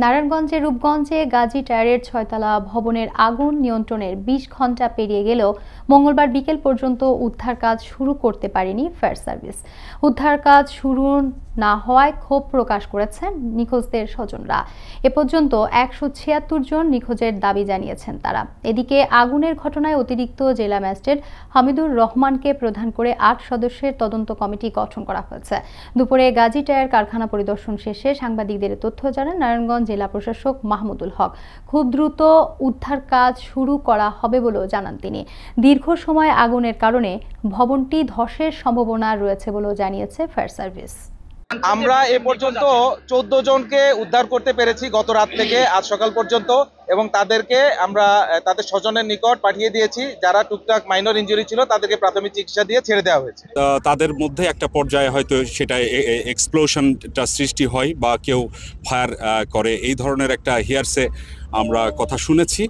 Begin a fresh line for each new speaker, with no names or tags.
নারায়ণগঞ্জের রূপগঞ্জে গাজী টায়ারের 6তলা ভবনের আগুন নিয়ন্ত্রণের 20 ঘণ্টা পেরিয়ে গেলেও মঙ্গলবার বিকেল পর্যন্ত উদ্ধার কাজ শুরু করতে পারেনি ফায়ার সার্ভিস। উদ্ধার কাজ শুরু না হওয়ায় ক্ষোভ প্রকাশ করেছেন নিখোঁজদের স্বজনরা। এ পর্যন্ত 176 জন নিখোঁজের দাবি জানিয়েছেন তারা। এদিকে আগুনের ঘটনায় অতিরিক্ত জেলা ম্যাজিস্ট্রেট হামিদুর রহমানকে প্রধান করে 8 সদস্যের তদন্ত কমিটি গঠন করা হয়েছে। দুপুরে গাজী টায়ার কারখানা পরিদর্শন শেষে সাংবাদিকদের তথ্য জানান নারায়ণগঞ্জ জেলা প্রশাসক মাহমুদুল হক। খুব দ্রুত উদ্ধার কাজ শুরু করা হবে বলেও জানান তিনি। দীর্ঘ সময় আগুনের কারণে ভবনটি ধসের সম্ভাবনা রয়েছে বলেও জানিয়েছে ফায়ার সার্ভিস।
আমরা এ পর্যন্ত 14 জনকে উদ্ধার করতে পেরেছি গত রাত থেকে আজ সকাল পর্যন্ত, এবং তাদেরকে আমরা তাদের স্বজনের নিকট পাঠিয়ে দিয়েছি। যারা টুকটাক মাইনর ইনজুরি ছিল তাদেরকে প্রাথমিক চিকিৎসা দিয়ে ছেড়ে দেওয়া হয়েছে।
তাদের মধ্যে একটা পর্যায়ে হয়তো সেটা এক্সপ্লোশনটা সৃষ্টি হয় বা কেউ ফায়ার করে, এই ধরনের একটা হিয়ারসে আমরা কথা শুনেছি।